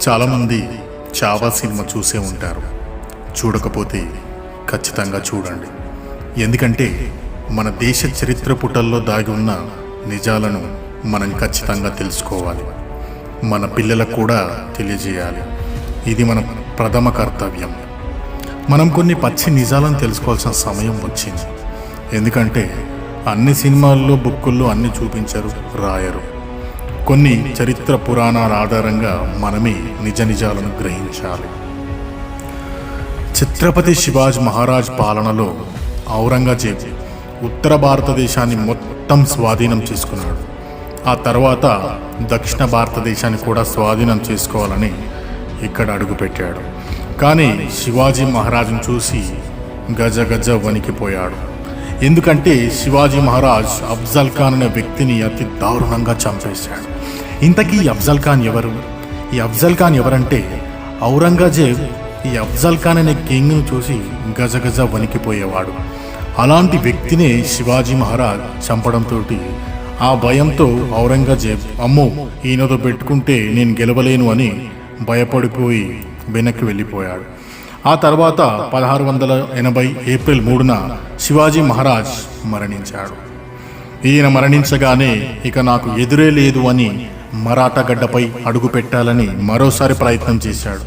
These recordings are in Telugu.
చాలామంది చావా సినిమా చూసే ఉంటారు. చూడకపోతే ఖచ్చితంగా చూడండి. ఎందుకంటే మన దేశ చరిత్ర పుటల్లో దాగి ఉన్న నిజాలను మనం ఖచ్చితంగా తెలుసుకోవాలి. మన పిల్లలకు కూడా తెలియజేయాలి. ఇది మన ప్రథమ కర్తవ్యం. మనం కొన్ని పచ్చి నిజాలను తెలుసుకోవాల్సిన సమయం వచ్చింది. ఎందుకంటే అన్ని సినిమాల్లో బుక్కుల్లో అన్ని చూపించరు, రాయరు. కొన్ని చరిత్ర పురాణాల ఆధారంగా మనమే నిజ నిజాలను గ్రహించాలి. ఛత్రపతి శివాజీ మహారాజ్ పాలనలో ఔరంగజేబ్ ఉత్తర భారతదేశాన్ని మొత్తం స్వాధీనం చేసుకున్నాడు. ఆ తర్వాత దక్షిణ భారతదేశాన్ని కూడా స్వాధీనం చేసుకోవాలని ఇక్కడ అడుగుపెట్టాడు. కానీ శివాజీ మహారాజును చూసి గజ గజ వణికిపోయాడు. ఎందుకంటే శివాజీ మహారాజ్ అఫ్జల్ ఖాన్ అనే వ్యక్తిని అతి దారుణంగా చంపేశాడు. ఇంతకీ అఫ్జల్ ఖాన్ ఎవరు? ఈ అఫ్జల్ ఖాన్ ఎవరంటే ఔరంగజేబ్ ఈ అఫ్జల్ ఖాన్ అనే కింగ్ను చూసి గజగజ వణికిపోయేవాడు. అలాంటి వ్యక్తినే శివాజీ మహారాజ్ చంపడంతో ఆ భయంతో ఔరంగజేబ్ అమ్మో ఈయనతో పెట్టుకుంటే నేను గెలవలేను అని భయపడిపోయి వెనక్కి వెళ్ళిపోయాడు. ఆ తర్వాత 1680 ఏప్రిల్ 3న శివాజీ మహారాజ్ మరణించాడు. ఈయన మరణించగానే ఇక నాకు ఎదురే లేదు అని మరాఠా గడ్డపై అడుగు పెట్టాలని మరోసారి ప్రయత్నం చేశాడు.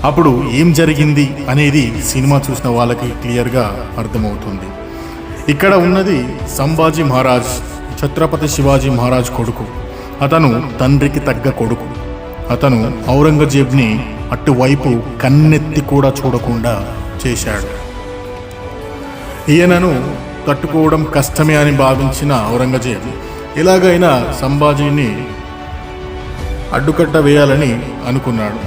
అప్పుడు ఏం జరిగింది అనేది సినిమా చూసిన వాళ్ళకి క్లియర్గా అర్థమవుతుంది. ఇక్కడ ఉన్నది సంభాజీ మహారాజ్, ఛత్రపతి శివాజీ మహారాజ్ కొడుకు. అతను తండ్రికి తగ్గ కొడుకు. అతను ఔరంగజేబ్ని అటువైపు కన్నెత్తి కూడా చూడకుండా చేశాడు. ఈయనను తట్టుకోవడం కష్టమే అని భావించిన ఔరంగజేబ్ ఎలాగైనా సంభాజీని అడ్డుకట్ట వేయాలని అనుకున్నాడు.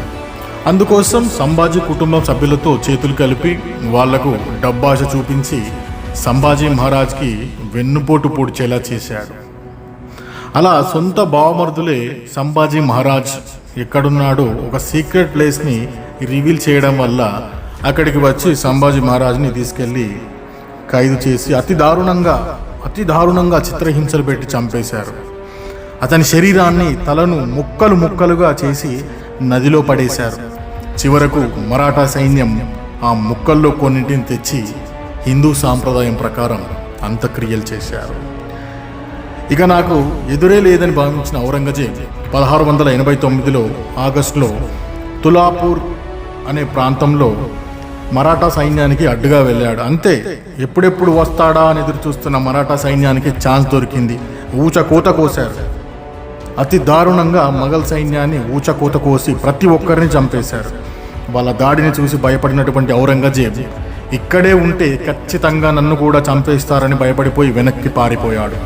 అందుకోసం సంభాజీ కుటుంబం సభ్యులతో చేతులు కలిపి వాళ్లకు డబ్బాశ చూపించి సంభాజీ మహారాజ్కి వెన్నుపోటు పొడిచేలా చేశాడు. అలా సొంత బావమరుదులే సంభాజీ మహారాజ్ ఎక్కడున్నాడో ఒక సీక్రెట్ ప్లేస్ని రివీల్ చేయడం వల్ల అక్కడికి వచ్చి సంభాజీ మహారాజ్ని తీసుకెళ్ళి ఖైదు చేసి అతి దారుణంగా చిత్రహింసలు పెట్టి చంపేశారు. అతని శరీరాన్ని తలను ముక్కలు ముక్కలుగా చేసి నదిలో పడేశారు. చివరకు మరాఠా సైన్యం ఆ ముక్కల్లో కొన్నింటిని తెచ్చి హిందూ సాంప్రదాయం ప్రకారం అంత్యక్రియలు చేశారు. ఇక నాకు ఎదురే లేదని భావించిన ఔరంగజేబ్ 1689లో ఆగస్టులో తులాపూర్ అనే ప్రాంతంలో మరాఠా సైన్యానికి అడ్డుగా వెళ్ళాడు. అంతే, ఎప్పుడెప్పుడు వస్తాడా అని ఎదురు చూస్తున్న మరాఠా సైన్యానికి ఛాన్స్ దొరికింది. ఊచకోత కోశారు. అతి దారుణంగా మొఘల్ సైన్యాన్ని ఊచకోత కోసి ప్రతి ఒక్కరిని చంపేశారు. వాళ్ళ దాడిని చూసి భయపడినటువంటి ఔరంగజేబ్ ఇక్కడే ఉంటే ఖచ్చితంగా నన్ను కూడా చంపేస్తారని భయపడిపోయి వెనక్కి పారిపోయాడు.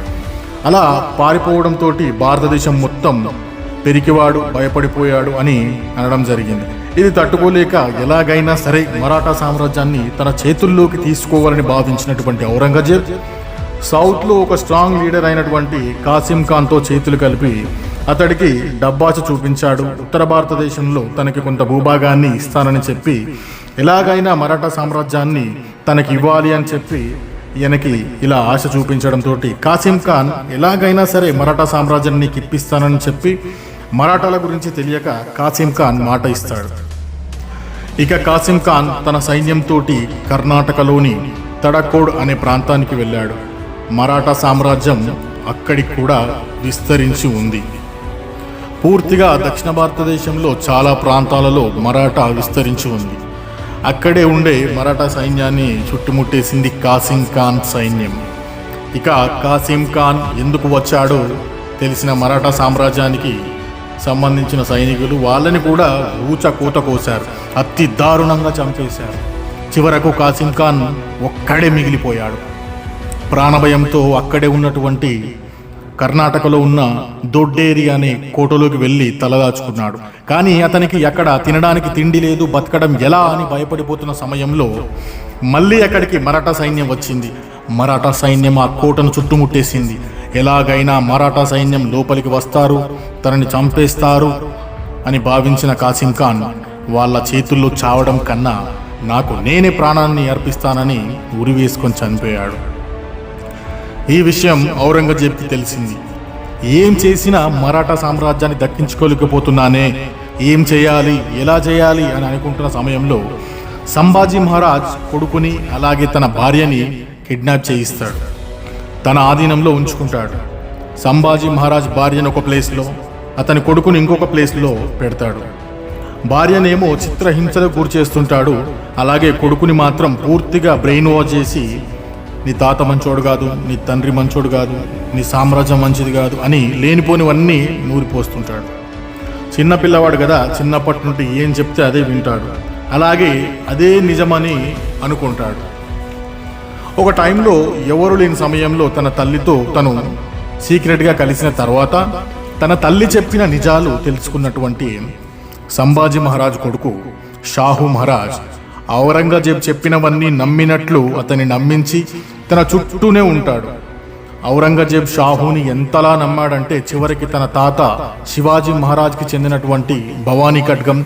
అలా పారిపోవడంతో భారతదేశం మొత్తం పెరికివాడు భయపడిపోయాడు అని అనడం జరిగింది. ఇది తట్టుకోలేక ఎలాగైనా సరే మరాఠా సామ్రాజ్యాన్ని తన చేతుల్లోకి తీసుకోవాలని భావించినటువంటి ఔరంగజేబ్ సౌత్లో ఒక స్ట్రాంగ్ లీడర్ అయినటువంటి కాసిం ఖాన్తో చేతులు కలిపి అతడికి డబ్బాచ చూపించాడు. ఉత్తర భారతదేశంలో తనకి కొంత భూభాగాన్ని ఇస్తానని చెప్పి ఎలాగైనా మరాఠా సామ్రాజ్యాన్ని తనకి ఇవ్వాలి అని చెప్పి ఈయనకి ఇలా ఆశ చూపించడంతో కాసిం ఖాన్ ఎలాగైనా సరే మరాఠా సామ్రాజ్యాన్ని ఇప్పిస్తానని చెప్పి మరాఠాల గురించి తెలియక కాసిం ఖాన్ మాట ఇస్తాడు. ఇక కాసిం ఖాన్ తన సైన్యంతో కర్ణాటకలోని తడకోడ్ అనే ప్రాంతానికి వెళ్ళాడు. మరాఠా సామ్రాజ్యం అక్కడికి కూడా విస్తరించి ఉంది. పూర్తిగా దక్షిణ భారతదేశంలో చాలా ప్రాంతాలలో మరాఠా విస్తరించి ఉంది. అక్కడే ఉండే మరాఠా సైన్యాన్ని చుట్టుముట్టేసింది కాసిం ఖాన్ సైన్యం. ఇక కాసిం ఖాన్ ఎందుకు వచ్చాడో తెలిసిన మరాఠా సామ్రాజ్యానికి సంబంధించిన సైనికులు వాళ్ళని కూడా ఊచకోత కోశారు. అతి దారుణంగా చంపేశారు. చివరకు కాసిం ఖాన్ ఒక్కడే మిగిలిపోయాడు. ప్రాణభయంతో అక్కడే ఉన్నటువంటి కర్ణాటకలో ఉన్న దొడ్డేరి అనే కోటలోకి వెళ్ళి తలదాచుకున్నాడు. కానీ అతనికి అక్కడ తినడానికి తిండి లేదు, బతకడం ఎలా అని భయపడిపోతున్న సమయంలో మళ్ళీ అక్కడికి మరాఠా సైన్యం వచ్చింది. మరాఠా సైన్యం ఆ కోటను చుట్టుముట్టేసింది. ఎలాగైనా మరాఠా సైన్యం లోపలికి వస్తారు, తనని చంపేస్తారు అని భావించిన కాసిం ఖాన్ వాళ్ళ చేతుల్లో చావడం కన్నా నాకు నేనే ప్రాణాన్ని అర్పిస్తానని ఉరి వేసుకొని చనిపోయాడు. ఈ విషయం ఔరంగజేబ్కి తెలిసింది. ఏం చేసినా మరాఠా సామ్రాజ్యాన్ని దక్కించుకోలేకపోతున్నానే, ఏం చేయాలి, ఎలా చేయాలి అని అనుకుంటున్న సమయంలో సంభాజీ మహారాజ్ కొడుకుని అలాగే తన భార్యని కిడ్నాప్ చేయిస్తాడు. తన ఆధీనంలో ఉంచుకుంటాడు. సంభాజీ మహారాజ్ భార్యను ఒక ప్లేస్లో, అతని కొడుకుని ఇంకొక ప్లేస్లో పెడతాడు. భార్యనేమో చిత్రహింసలకు గురి చేస్తుంటాడు. అలాగే కొడుకుని మాత్రం పూర్తిగా బ్రెయిన్ వాష్ చేసి నీ తాత మంచోడు కాదు, నీ తండ్రి మంచోడు కాదు, నీ సామ్రాజ్యం మంచిది కాదు అని లేనిపోనివన్నీ నూరిపోస్తుంటాడు. చిన్న పిల్లవాడు కదా, చిన్నప్పటి నుండి ఏం చెప్తే అదే వింటాడు. అలాగే అదే నిజమని అనుకుంటాడు. ఒక టైంలో ఎవరు లేని సమయంలో తన తల్లితో తను సీక్రెట్గా కలిసిన తర్వాత తన తల్లి చెప్పిన నిజాలు తెలుసుకున్నటువంటి సంభాజీ మహారాజ్ కొడుకు షాహు మహారాజ్ ఔరంగజేబ్ చెప్పినవన్నీ నమ్మినట్లు అతన్ని నమ్మించి తన చుట్టూనే ఉంటాడు. ఔరంగజేబ్ షాహుని ఎంతలా నమ్మాడంటే చివరికి తన తాత శివాజీ మహారాజ్కి చెందినటువంటి భవానీ ఖడ్గం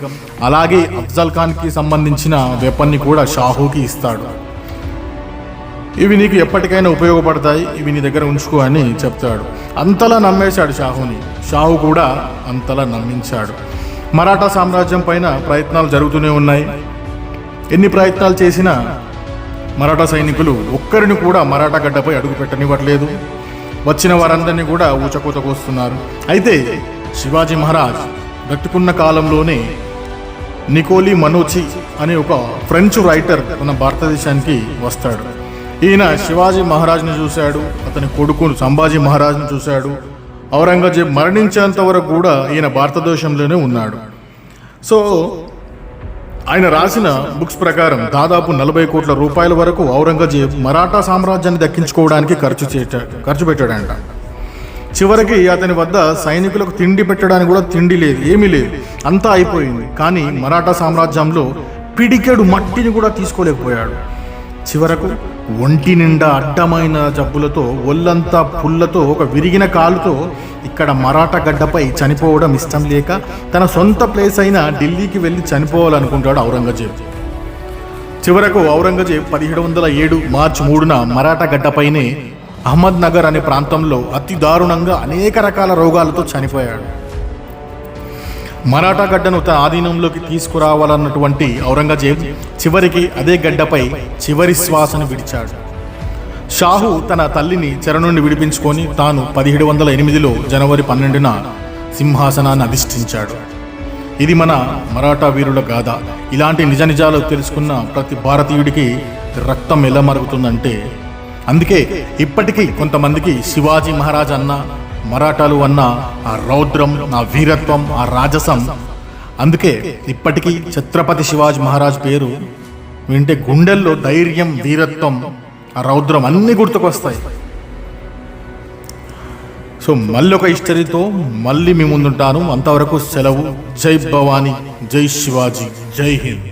అలాగే అఫ్జల్ ఖాన్కి సంబంధించిన వెపన్ని కూడా షాహుకి ఇస్తాడు. ఇవి నీకు ఎప్పటికైనా ఉపయోగపడతాయి, ఇవి నీ దగ్గర ఉంచుకో అని చెప్తాడు. అంతలా నమ్మేశాడు షాహుని. షాహు కూడా అంతలా నమ్మించాడు. మరాఠా సామ్రాజ్యం పైన ప్రయత్నాలు జరుగుతూనే ఉన్నాయి. ఎన్ని ప్రయత్నాలు చేసినా మరాఠా సైనికులు ఒక్కరిని కూడా మరాఠా గడ్డపై అడుగు పెట్టనివ్వట్లేదు. వచ్చిన వారందరినీ కూడా ఊచకోత కోస్తున్నారు. అయితే శివాజీ మహారాజ్ బ్రతుకున్న కాలంలోనే నికోలీ మనోచి అనే ఒక ఫ్రెంచ్ రైటర్ మన భారతదేశానికి వస్తాడు. ఈయన శివాజీ మహారాజ్ని చూశాడు, అతని కొడుకు సంభాజీ మహారాజ్ని చూశాడు. ఔరంగజేబ్ మరణించేంత వరకు కూడా ఈయన భారతదేశంలోనే ఉన్నాడు. సో ఆయన రాసిన బుక్స్ ప్రకారం దాదాపు 40 కోట్ల రూపాయల వరకు ఔరంగజేబ్ మరాఠా సామ్రాజ్యాన్ని దక్కించుకోవడానికి ఖర్చు పెట్టాడంట. చివరికి అతని వద్ద సైనికులకు తిండి పెట్టడానికి కూడా తిండి లేదు, ఏమీ లేదు, అంతా అయిపోయింది. కానీ మరాఠా సామ్రాజ్యంలో పిడికెడు మట్టిని కూడా తీసుకోలేకపోయాడు. చివరకు ఒంటి నిండా అడ్డమైన జబ్బులతో, ఒళ్ళంతా పుల్లతో, ఒక విరిగిన కాలుతో ఇక్కడ మరాఠా గడ్డపై చనిపోవడం ఇష్టం లేక తన సొంత ప్లేస్ అయిన ఢిల్లీకి వెళ్ళి చనిపోవాలనుకుంటాడు ఔరంగజేబ్. చివరకు ఔరంగజేబ్ 1707 మార్చి 3న మరాఠా గడ్డపైనే అహ్మద్ నగర్ అనే ప్రాంతంలో అతి దారుణంగా అనేక రకాల రోగాలతో చనిపోయాడు. మరాఠా గడ్డను తన ఆధీనంలోకి తీసుకురావాలన్నటువంటి ఔరంగజేబ్ చివరికి అదే గడ్డపై చివరి శ్వాసను విడిచాడు. షాహు తన తల్లిని చెర నుండి విడిపించుకొని తాను 1708లో జనవరి 12న సింహాసనాన్ని అధిష్ఠించాడు. ఇది మన మరాఠా వీరుల గాథ. ఇలాంటి నిజ నిజాలు తెలుసుకున్న ప్రతి భారతీయుడికి రక్తం ఎలా మరుగుతుందంటే, అందుకే ఇప్పటికీ కొంతమందికి శివాజీ మహారాజ్ అన్న, మరాఠాలు అన్న ఆ రౌద్రం, ఆ వీరత్వం, ఆ రాజసం, అందుకే ఇప్పటికీ ఛత్రపతి శివాజీ మహారాజ్ పేరు వింటే గుండెల్లో ధైర్యం, వీరత్వం, ఆ రౌద్రం అన్నీ గుర్తుకొస్తాయి. సో మళ్ళీ ఒక హిస్టరీతో మళ్ళీ మీ ముందుంటాను. అంతవరకు సెలవు. జై భవానీ, జై శివాజీ, జై హింద్.